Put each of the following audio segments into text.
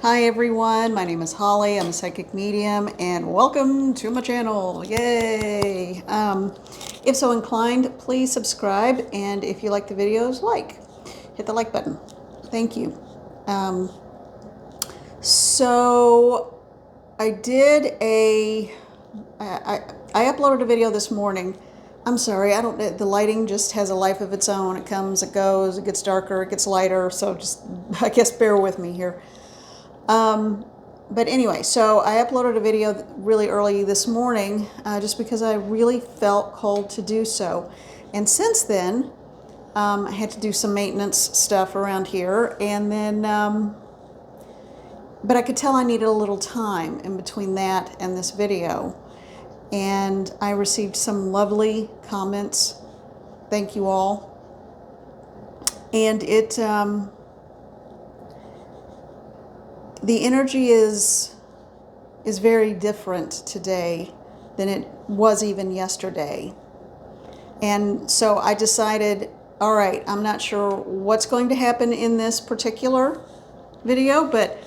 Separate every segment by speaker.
Speaker 1: Hi everyone, my name is Holly. I'm a psychic medium and welcome to my channel. Yay! If so inclined, please subscribe, and if you like the videos, hit the like button. Thank you. So I did I uploaded a video this morning. I'm sorry, the lighting just has a life of its own. It comes, it goes, it gets darker, it gets lighter, so just, I guess, bear with me here. But anyway, so I uploaded a video really early this morning just because I really felt called to do so. And since then, I had to do some maintenance stuff around here, and then, but I could tell I needed a little time in between that and this video. And I received some lovely comments. Thank you all. And the energy is very different today than it was even yesterday. And so I decided, all right, I'm not sure what's going to happen in this particular video, but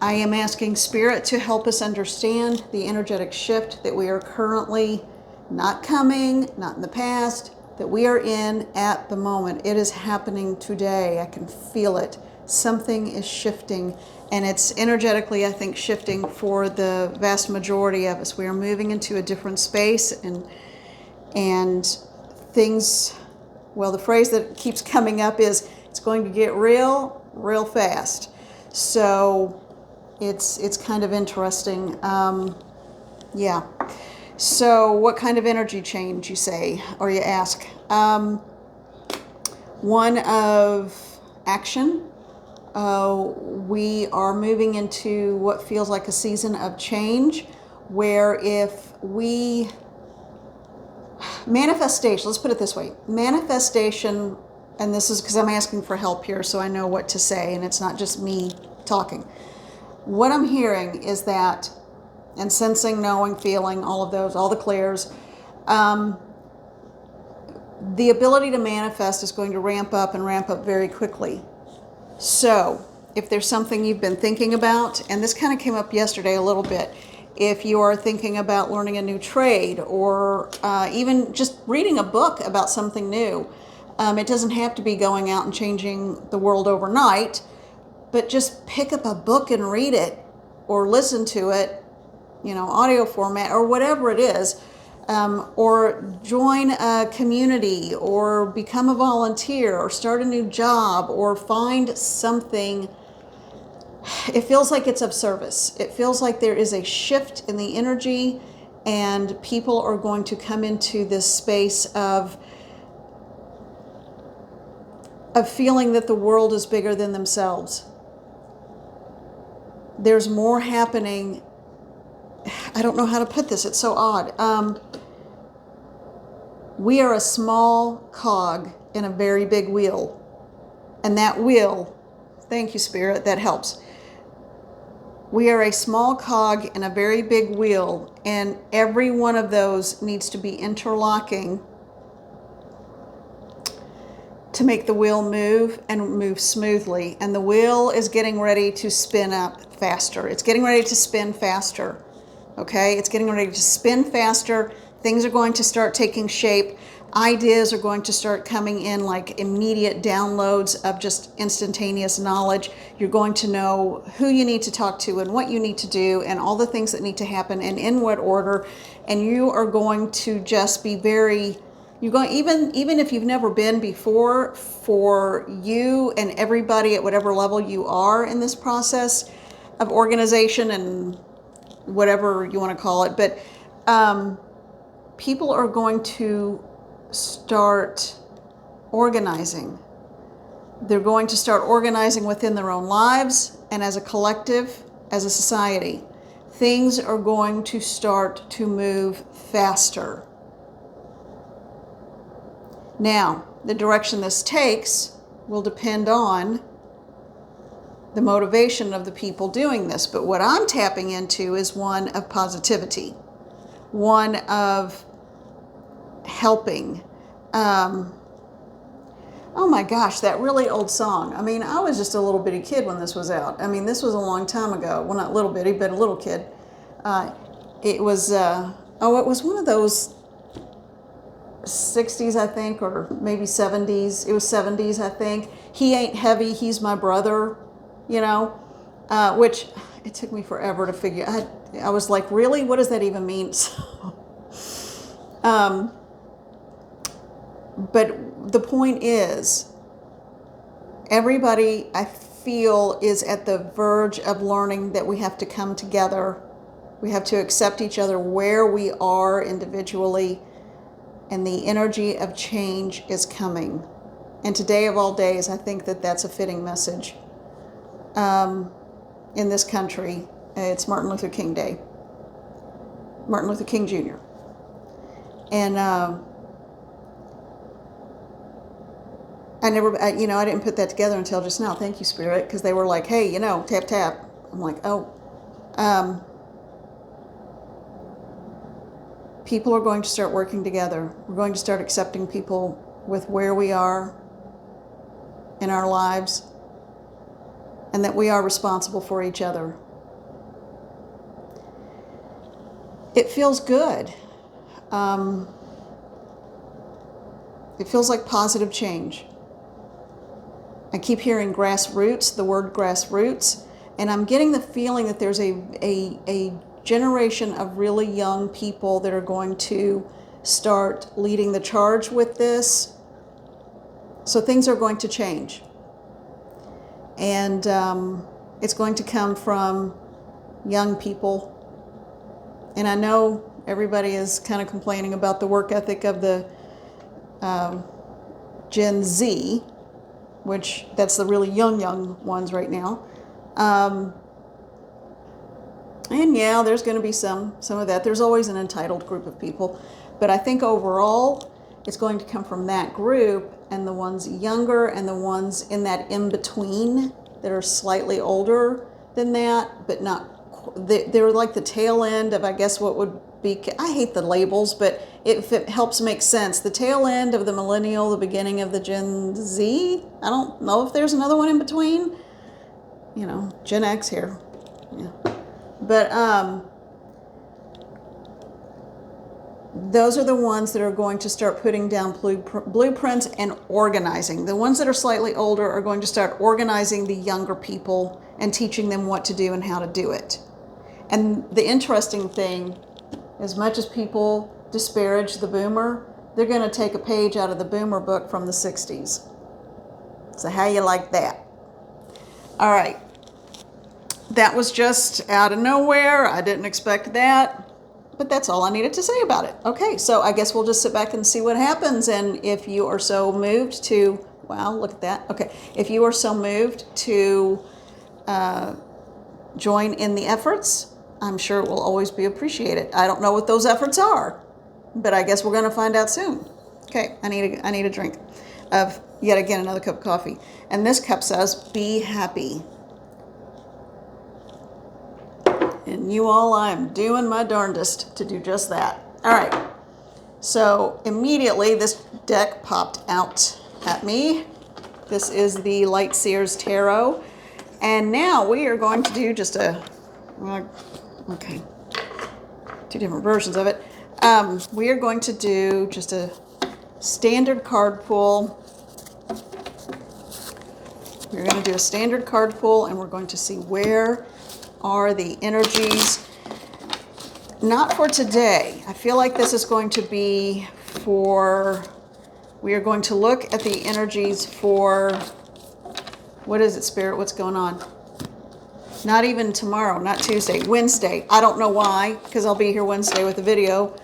Speaker 1: I am asking Spirit to help us understand the energetic shift that we are currently not in the past, that we are in at the moment. It is happening today. I can feel it. Something is shifting, and it's energetically, I think, shifting for the vast majority of us. We are moving into a different space, and things, well, the phrase that keeps coming up is it's going to get real fast. So it's kind of interesting. Yeah. So what kind of energy change, you say, or you ask? One of action. We are moving into what feels like a season of change, where if we manifestation, let's put it this way, manifestation, and this is because I'm asking for help here so I know what to say and it's not just me talking. What I'm hearing is that, and sensing, knowing, feeling, all of those, all the clears, the ability to manifest is going to ramp up very quickly. So if there's something you've been thinking about, and this kind of came up yesterday a little bit, if you are thinking about learning a new trade or even just reading a book about something new, it doesn't have to be going out and changing the world overnight, but just pick up a book and read it or listen to it, audio format or whatever it is. Or join a community, or become a volunteer, or start a new job, or find something. It feels like it's of service. It feels like there is a shift in the energy, and people are going to come into this space of feeling that the world is bigger than themselves. There's more happening. I don't know how to put this. It's so odd. We are a small cog in a very big wheel. And that wheel, thank you, Spirit, that helps. We are a small cog in a very big wheel, and every one of those needs to be interlocking to make the wheel move and move smoothly. And the wheel is getting ready to spin up faster. It's getting ready to spin faster. Okay, it's getting ready to spin faster. Things are going to start taking shape. Ideas are going to start coming in like immediate downloads of just instantaneous knowledge. You're going to know who you need to talk to and what you need to do and all the things that need to happen and in what order. And you are going to just be even if you've never been before, for you and everybody at whatever level you are in this process of organization and whatever you want to call it, but people are going to start organizing. They're going to start organizing within their own lives and as a collective, as a society. Things are going to start to move faster. Now, the direction this takes will depend on the motivation of the people doing this. But what I'm tapping into is one of positivity, one of helping. Oh my gosh, that really old song. I mean, I was just a little bitty kid when this was out. I mean, this was a long time ago. Well, not little bitty, but a little kid. It was, it was one of those 60s, I think, or maybe 70s. It was 70s, I think. He ain't heavy, he's my brother, you know, which it took me forever to figure. I was like, really? What does that even mean? But the point is, everybody, I feel, is at the verge of learning that we have to come together. We have to accept each other where we are individually, and the energy of change is coming. And today of all days, I think that that's a fitting message. In this country, it's Martin Luther King Day. Martin Luther King Jr. And I didn't put that together until just now. Thank you, Spirit, because they were like, hey, tap, tap. I'm like, oh. People are going to start working together. We're going to start accepting people with where we are in our lives, and that we are responsible for each other. It feels good. It feels like positive change. I keep hearing grassroots, the word grassroots, and I'm getting the feeling that there's a generation of really young people that are going to start leading the charge with this. So things are going to change. And it's going to come from young people. And I know everybody is kind of complaining about the work ethic of the Gen Z, which that's the really young ones right now. And yeah, there's going to be some of that. There's always an entitled group of people. But I think overall, it's going to come from that group, and the ones younger and the ones in that in-between that are slightly older than that, but not, they're like the tail end of, I guess, what would be, I hate the labels, but if it helps make sense, the tail end of the millennial, the beginning of the Gen Z. I don't know if there's another one in between. Gen X here. Yeah. But those are the ones that are going to start putting down blueprints and organizing. The ones that are slightly older are going to start organizing the younger people and teaching them what to do and how to do it. And the interesting thing, as much as people disparage the boomer, they're going to take a page out of the boomer book from the 60s. So how you like that? All right. That was just out of nowhere. I didn't expect that. But that's all I needed to say about it. Okay, so I guess we'll just sit back and see what happens. And if you are so moved to, wow, look at that. Okay, if you are so moved to join in the efforts, I'm sure it will always be appreciated. I don't know what those efforts are, but I guess we're going to find out soon. Okay, I need a drink of, yet again, another cup of coffee. And this cup says, be happy. And you all, I'm doing my darndest to do just that. All right. So immediately this deck popped out at me. This is the Light Seers Tarot. And now we are going to do just two different versions of it. We are going to do just a standard card pull. We're going to do a standard card pull, and we're going to see where are the energies, not for today. I feel like this is going to be for, we are going to look at the energies for, what is it, Spirit? What's going on? Not even tomorrow, not Tuesday, Wednesday. I don't know why, because I'll be here Wednesday with the video.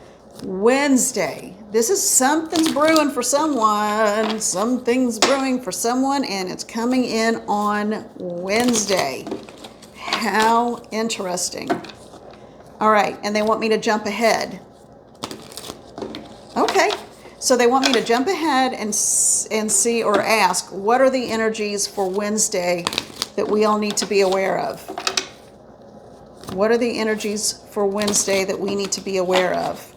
Speaker 1: Wednesday. This is something's brewing for someone. Something's brewing for someone, and it's coming in on Wednesday. How interesting. All right, and they want me to jump ahead. Okay, so they want me to jump ahead and see or ask, what are the energies for Wednesday that we all need to be aware of? What are the energies for Wednesday that we need to be aware of?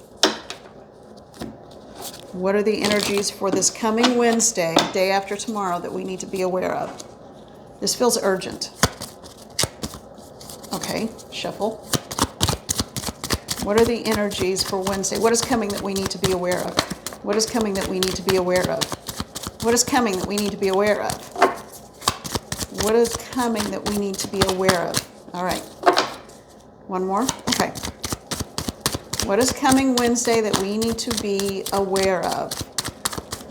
Speaker 1: What are the energies for this coming Wednesday, day after tomorrow, that we need to be aware of? This feels urgent. Okay, shuffle. What are the energies for Wednesday? What is coming that we need to be aware of? What is coming that we need to be aware of? What is coming that we need to be aware of? What is coming that we need to be aware of? All right. One more. Okay. What is coming Wednesday that we need to be aware of?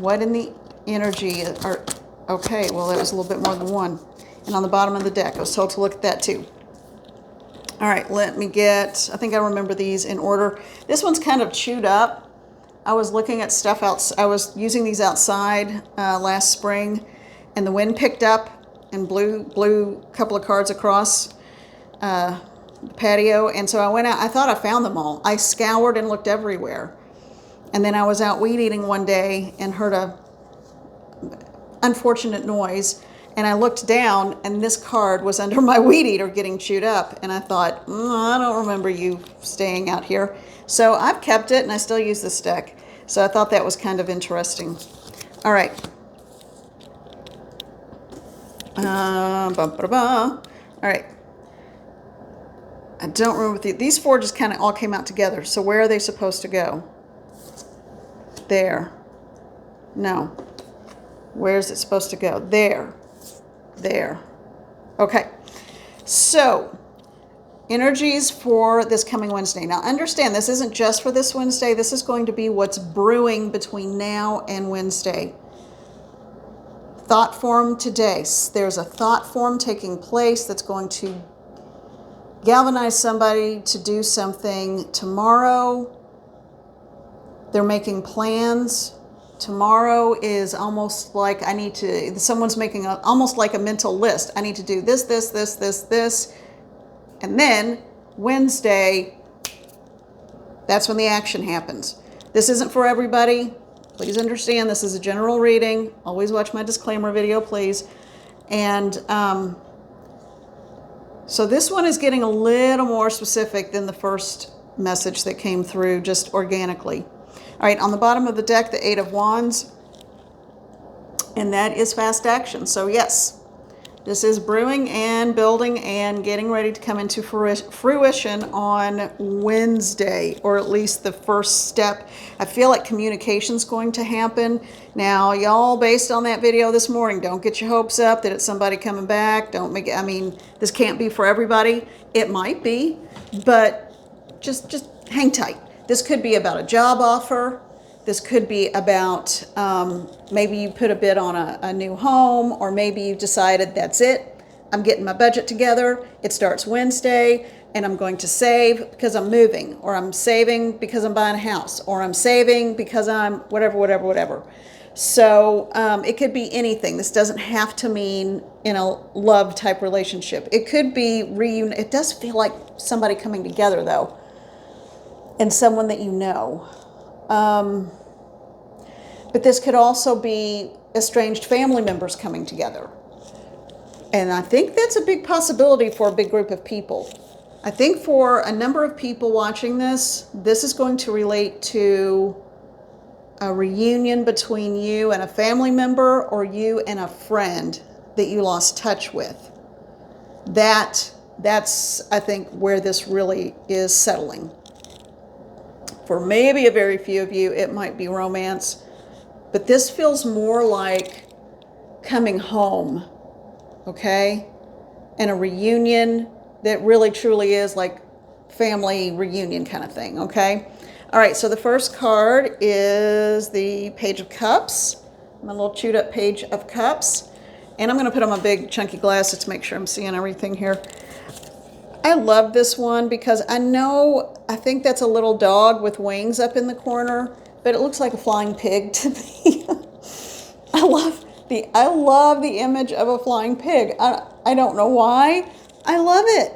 Speaker 1: What in the energy are... Okay, well, that was a little bit more than one. And on the bottom of the deck, I was told to look at that too. All right, let me get... I think I remember these in order. This one's kind of chewed up. I was looking at stuff out. I was using these outside last spring, and the wind picked up and blew a couple of cards across the patio. And so I went out. I thought I found them all. I scoured and looked everywhere. And then I was out weed eating one day and heard a unfortunate noise. And I looked down, and this card was under my weed eater getting chewed up. And I thought, I don't remember you staying out here. So I've kept it, and I still use this deck. So I thought that was kind of interesting. All right. All right. I don't remember these four just kind of all came out together. So where are they supposed to go? There. No. Where's it supposed to go? There. There. Okay. So, energies for this coming Wednesday. Now, understand, this isn't just for this Wednesday. This is going to be what's brewing between now and Wednesday. Thought form today. There's a thought form taking place that's going to galvanize somebody to do something tomorrow. They're making plans. Tomorrow is almost like someone's making almost like a mental list. I need to do this, this, this, this, this. And then Wednesday, that's when the action happens. This isn't for everybody. Please understand, this is a general reading. Always watch my disclaimer video, please. And so this one is getting a little more specific than the first message that came through just organically. All right, on the bottom of the deck, the Eight of Wands, and that is fast action. So yes, this is brewing and building and getting ready to come into fruition on Wednesday, or at least the first step. I feel like communication's going to happen. Now, y'all, based on that video this morning, don't get your hopes up that it's somebody coming back. Don't make it, I mean, this can't be for everybody. It might be, but just hang tight. This could be about a job offer. This could be about maybe you put a bid on a new home, or maybe you've decided that's it. I'm getting my budget together. It starts Wednesday, and I'm going to save because I'm moving, or I'm saving because I'm buying a house, or I'm saving because I'm whatever. So it could be anything. This doesn't have to mean in a love type relationship. It could be reunion. It does feel like somebody coming together though, and someone that you know. But this could also be estranged family members coming together. And I think that's a big possibility for a big group of people. I think for a number of people watching this, this is going to relate to a reunion between you and a family member, or you and a friend that you lost touch with. That's, I think, where this really is settling. For maybe a very few of you, it might be romance. But this feels more like coming home, okay? And a reunion that really truly is like family reunion kind of thing, okay? All right, so the first card is the Page of Cups. My little chewed up Page of Cups. And I'm going to put on my big chunky glasses to make sure I'm seeing everything here. I love this one because I think that's a little dog with wings up in the corner, but it looks like a flying pig to me. I love the image of a flying pig. I don't know why. I love it.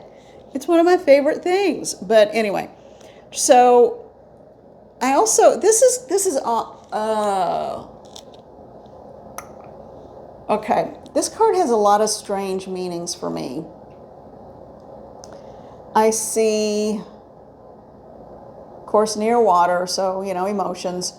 Speaker 1: It's one of my favorite things. But anyway, so I also, okay. This card has a lot of strange meanings for me. I see, of course, near water, so, emotions.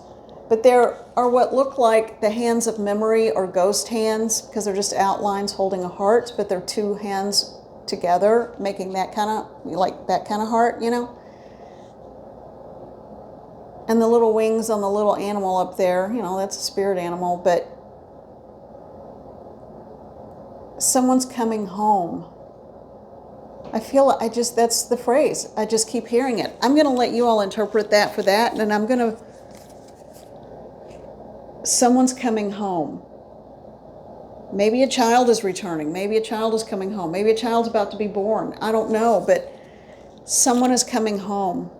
Speaker 1: But there are what look like the hands of memory or ghost hands, because they're just outlines holding a heart, but they're two hands together, making that kind of, like that kind of heart, you know? And the little wings on the little animal up there, you know, that's a spirit animal, but someone's coming home. I feel, that's the phrase. I just keep hearing it. I'm going to let you all interpret that for that, and I'm going to, someone's coming home. Maybe a child is returning. Maybe a child is coming home. Maybe a child's about to be born. I don't know, but someone is coming home.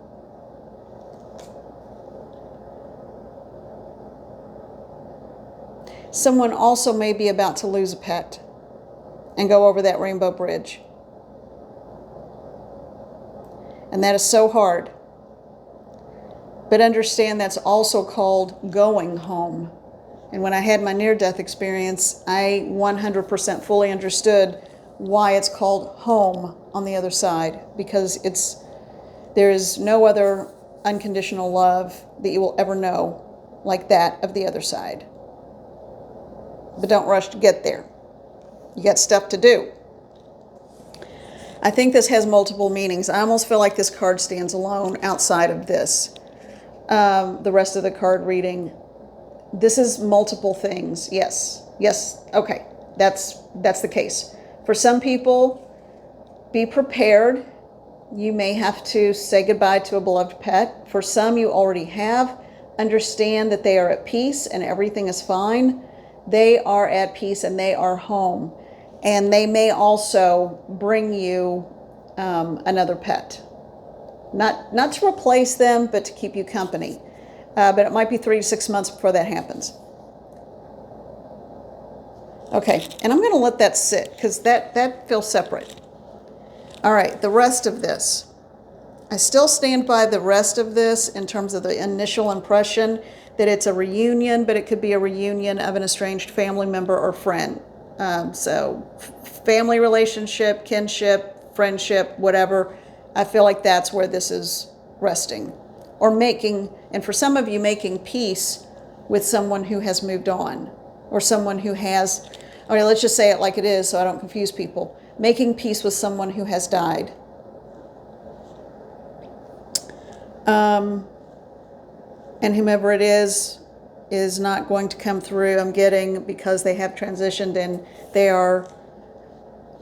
Speaker 1: Someone also may be about to lose a pet and go over that rainbow bridge. And that is so hard. But understand that's also called going home. And when I had my near-death experience, I 100% fully understood why it's called home on the other side. Because there is no other unconditional love that you will ever know like that of the other side. But don't rush to get there. You got stuff to do. I think this has multiple meanings. I almost feel like this card stands alone outside of this. The rest of the card reading. This is multiple things. Yes. Okay. That's the case. For some people, be prepared. You may have to say goodbye to a beloved pet. For some, you already have. Understand that they are at peace and everything is fine. They are at peace and they are home. And they may also bring you another pet. Not to replace them, but to keep you company. But it might be 3 to 6 months before that happens. Okay, and I'm going to let that sit because that feels separate. All right, the rest of this. I still stand by the rest of this in terms of the initial impression that it's a reunion, but it could be a reunion of an estranged family member or friend. So family relationship, kinship, friendship, whatever. I feel like that's where this is resting. Or making, and for some of you, making peace with someone who has moved on. Or someone who has, okay, let's just say it like it is so I don't confuse people. Making peace with someone who has died. And whomever it is not going to come through, I'm getting, because they have transitioned and they are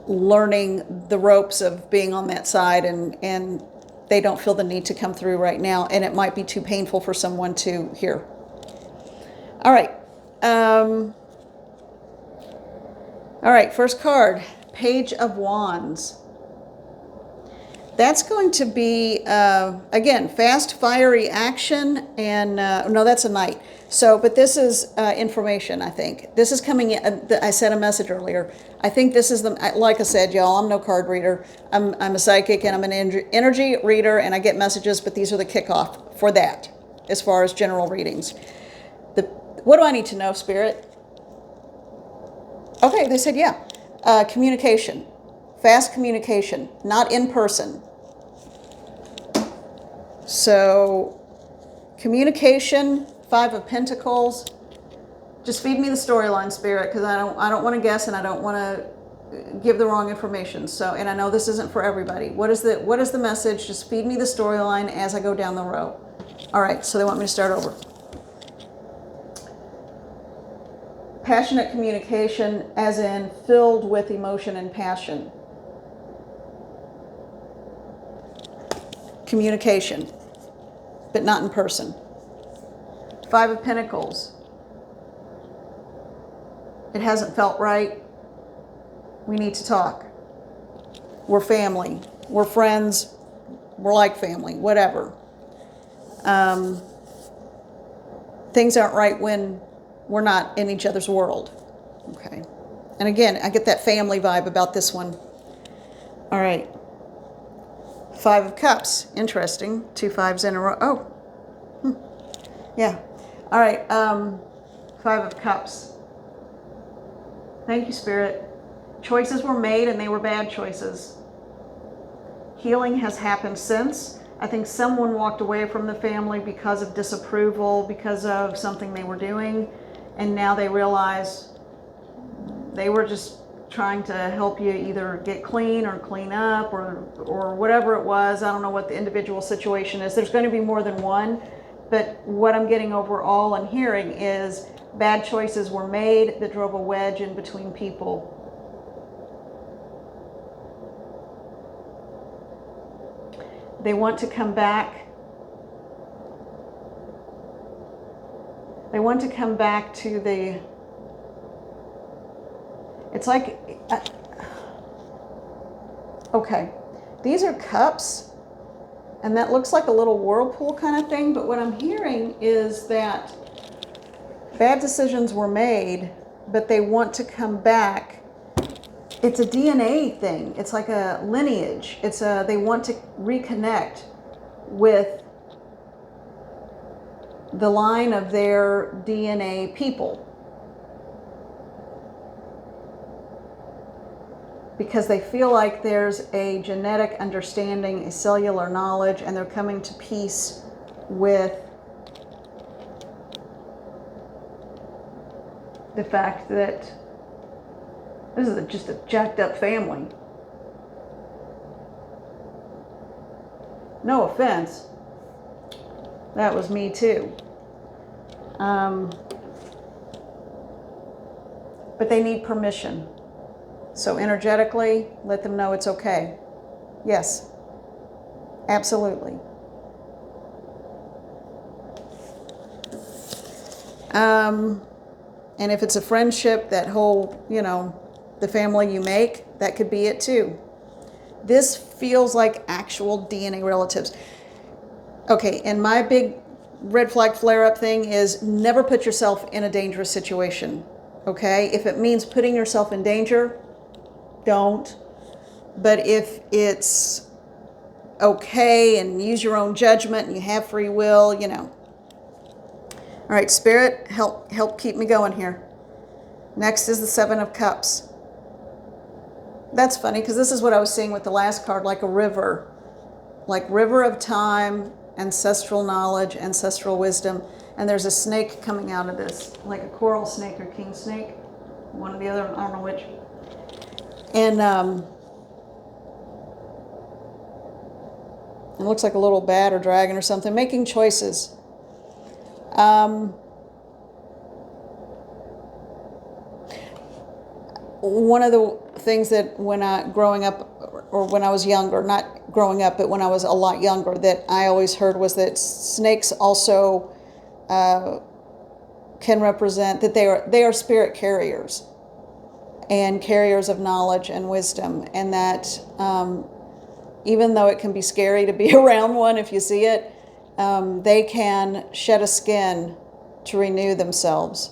Speaker 1: learning the ropes of being on that side, and they don't feel the need to come through right now, and it might be too painful for someone to hear. All right. All right, first card, Page of Wands. That's going to be, again, fast, fiery action, and no, that's a knight. So, but this is information, I think. This is coming in, I sent a message earlier. I think this is like I said, y'all, I'm no card reader. I'm a psychic and I'm an energy reader, and I get messages, but these are the kickoff for that, as far as general readings. What do I need to know, Spirit? Okay, they said, yeah. Communication. Fast communication, not in person. So, communication, 5 of Pentacles. Just feed me the storyline, Spirit, because I don't want to guess and I don't want to give the wrong information. So, and I know this isn't for everybody. What is the message? Just feed me the storyline as I go down the row. All right, so they want me to start over. Passionate communication, as in filled with emotion and passion. Communication, but not in person. 5 of Pentacles. It hasn't felt right. We need to talk. We're family. We're friends. We're like family, whatever. Things aren't right when we're not in each other's world. Okay. And again, I get that family vibe about this one. All right. 5 of Cups. Interesting. 2 5s in a row. Oh. Yeah. All right. 5 of Cups. Thank you, Spirit. Choices were made and they were bad choices. Healing has happened since. I think someone walked away from the family because of disapproval, because of something they were doing, and now they realize they were just trying to help you either get clean or clean up or whatever it was. I don't know what the individual situation is. There's going to be more than one, but what I'm getting overall and hearing is bad choices were made that drove a wedge in between people. They want to come back. They want to come back to the, it's like, okay, these are cups, and that looks like a little whirlpool kind of thing, but what I'm hearing is that bad decisions were made, but they want to come back. It's a DNA thing. It's like a lineage. They want to reconnect with the line of their DNA people. Because they feel like there's a genetic understanding, a cellular knowledge, and they're coming to peace with the fact that this is just a jacked up family. No offense. That was me too. But they need permission. So energetically, let them know it's okay. Yes, absolutely. And if it's a friendship, that whole, the family you make, that could be it too. This feels like actual DNA relatives. Okay, and my big red flag flare-up thing is never put yourself in a dangerous situation, okay? If it means putting yourself in danger, don't. But if it's okay and use your own judgment and you have free will, All right, Spirit, help keep me going here. Next is the Seven of Cups. That's funny because this is what I was seeing with the last card, like a river. Like river of time, ancestral knowledge, ancestral wisdom. And there's a snake coming out of this, like a coral snake or king snake. One or the other, I don't know which. And it looks like a little bat or dragon or something, making choices. One of the things that when I was younger, not growing up, but when I was a lot younger, that I always heard was that snakes also can represent that they are spirit carriers and carriers of knowledge and wisdom, and that even though it can be scary to be around one if you see it, they can shed a skin to renew themselves.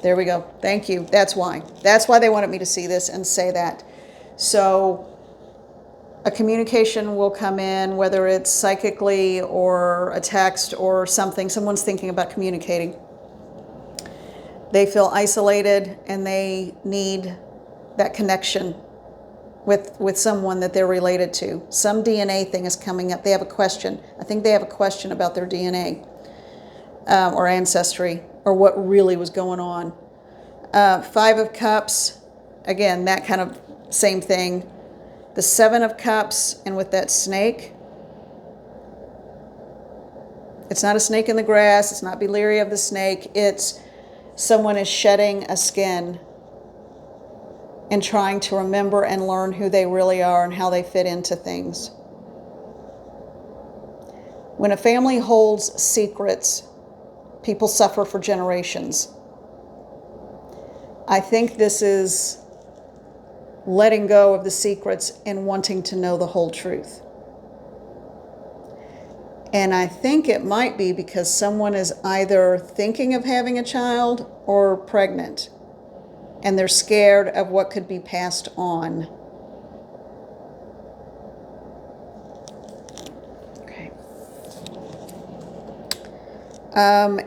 Speaker 1: There we go. Thank you. That's why. That's why they wanted me to see this and say that. So a communication will come in, whether it's psychically or a text or something. Someone's thinking about communicating. They feel isolated and they need that connection with someone that they're related to. Some DNA thing is coming up. They have a question. I think they have a question about their DNA or ancestry, or what really was going on. Five of Cups, again, that kind of same thing. The Seven of Cups, and with that snake, it's not a snake in the grass, it's not be leery of the snake, it's someone is shedding a skin and trying to remember and learn who they really are and how they fit into things. When a family holds secrets, people suffer for generations. I think this is letting go of the secrets and wanting to know the whole truth. And I think it might be because someone is either thinking of having a child or pregnant, and they're scared of what could be passed on. Okay.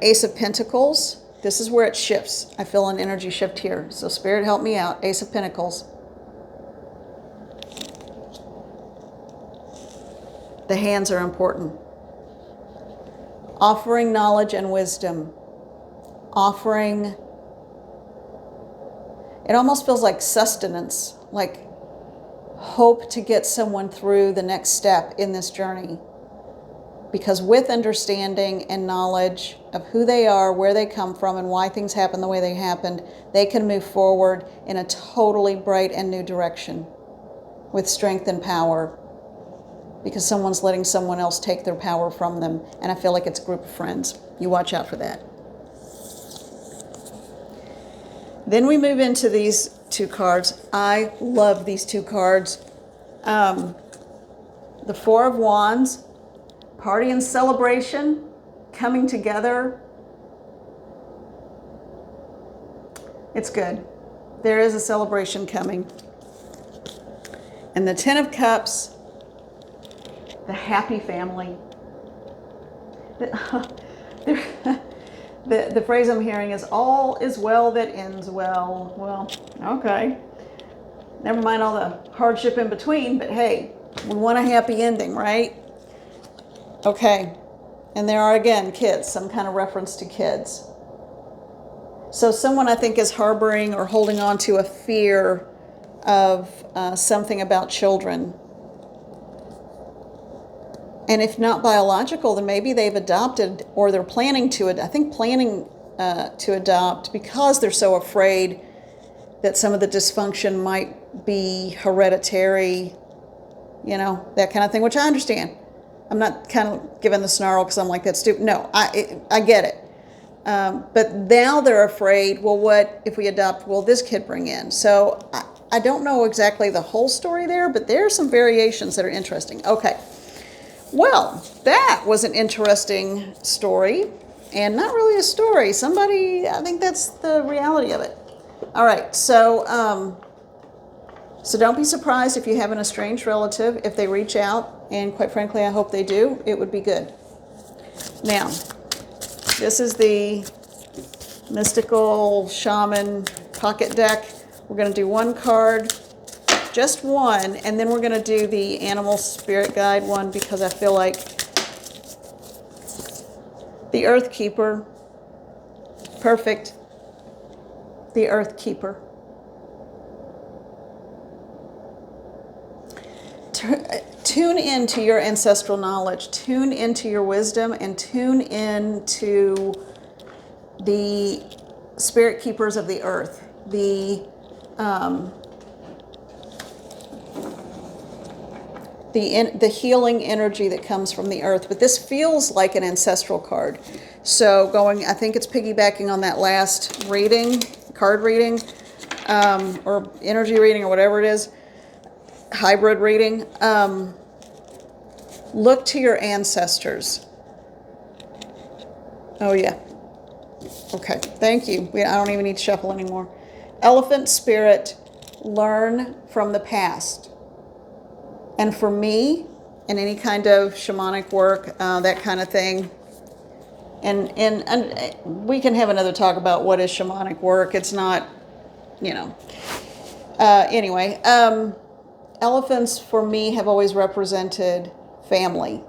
Speaker 1: Ace of Pentacles. This is where it shifts. I feel an energy shift here. So Spirit, help me out. Ace of Pentacles. The hands are important. Offering knowledge and wisdom. Offering, it almost feels like sustenance, like hope to get someone through the next step in this journey. Because with understanding and knowledge of who they are, where they come from, and why things happen the way they happened, they can move forward in a totally bright and new direction with strength and power, because someone's letting someone else take their power from them. And I feel like it's a group of friends. You watch out for that. Then we move into these two cards. I love these two cards. The Four of Wands, party and celebration, coming together. It's good. There is a celebration coming. And the Ten of Cups, the happy family. The phrase I'm hearing is, all is well that ends well. Well, okay. Never mind all the hardship in between, but hey, we want a happy ending, right? Okay. And there are, again, kids, some kind of reference to kids. So someone, I think, is harboring or holding on to a fear of something about children. And if not biological, then maybe they've adopted, or they're planning to adopt, because they're so afraid that some of the dysfunction might be hereditary, you know, that kind of thing, which I understand. I'm not kind of giving the snarl because I'm like, that's stupid. No, I get it. But now they're afraid, well, what if we adopt, will this kid bring in? So I don't know exactly the whole story there, but there are some variations that are interesting. Okay. Well, that was an interesting story, and not really a story. I think that's the reality of it. All right, so don't be surprised if you have an estranged relative, if they reach out, and quite frankly, I hope they do. It would be good. Now, this is the Mystical Shaman Pocket Deck. We're going to do one card, just one, and then we're going to do the Animal Spirit Guide one, because I feel like the Earth Keeper, perfect, the Earth Keeper. Tune into your ancestral knowledge, tune into your wisdom, and tune into the spirit keepers of the earth, the healing energy that comes from the earth. But this feels like an ancestral card. So I think it's piggybacking on that last reading, card reading, or energy reading, or whatever it is, hybrid reading. Look to your ancestors. Oh, yeah. Okay, thank you. I don't even need to shuffle anymore. Elephant spirit, learn from the past. And for me, in any kind of shamanic work, that kind of thing, and we can have another talk about what is shamanic work. It's not, anyway, elephants for me have always represented family,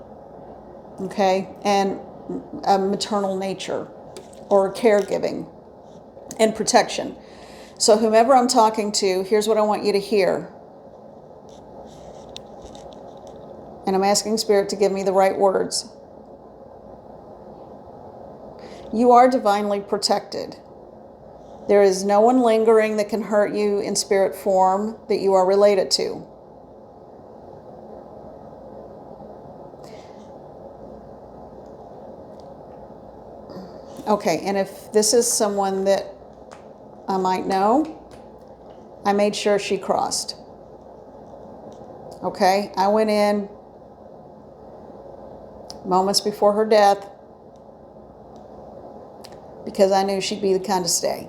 Speaker 1: okay, and a maternal nature, or caregiving and protection. So whomever I'm talking to, here's what I want you to hear. And I'm asking Spirit to give me the right words. You are divinely protected. There is no one lingering that can hurt you in spirit form that you are related to. Okay, and if this is someone that I might know, I made sure she crossed. Okay, I went in moments before her death because I knew she'd be the kind to stay.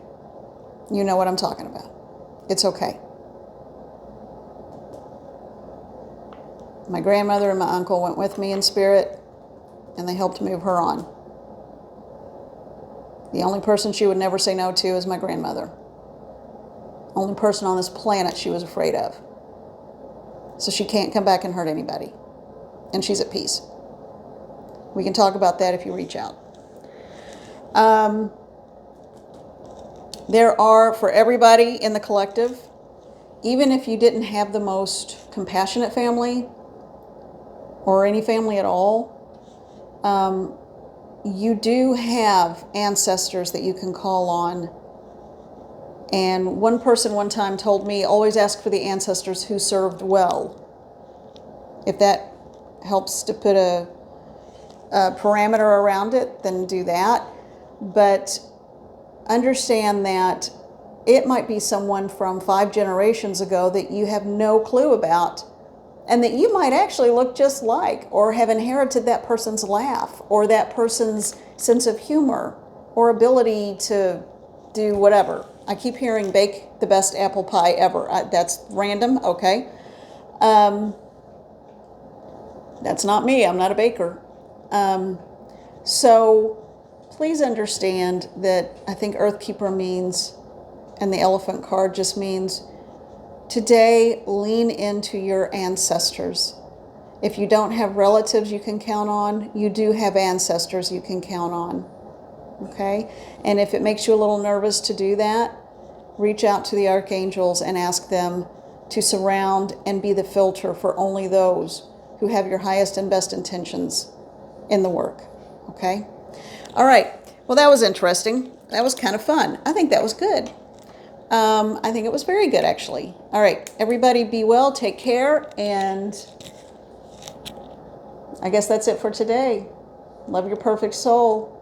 Speaker 1: You know what I'm talking about. It's okay. My grandmother and my uncle went with me in spirit, and they helped move her on. The only person she would never say no to is my grandmother. Only person on this planet she was afraid of. So she can't come back and hurt anybody. and she's at peace. We can talk about that if you reach out. There are, for everybody in the collective, even if you didn't have the most compassionate family or any family at all, you do have ancestors that you can call on. And one person one time told me, always ask for the ancestors who served well. If that helps to put a parameter around it, then do that. But understand that it might be someone from 5 generations ago that you have no clue about, and that you might actually look just like, or have inherited that person's laugh, or that person's sense of humor, or ability to do whatever. I keep hearing bake the best apple pie ever. That's random, okay. That's not me. I'm not a baker. So please understand that I think Earthkeeper means, and the elephant card just means, today lean into your ancestors. If you don't have relatives you can count on, you do have ancestors you can count on. Okay? And if it makes you a little nervous to do that, reach out to the archangels and ask them to surround and be the filter for only those who have your highest and best intentions in the work. Okay? All right. Well, that was interesting. That was kind of fun. I think that was good. I think it was very good, actually. All right. Everybody be well. Take care. And I guess that's it for today. Love your perfect soul.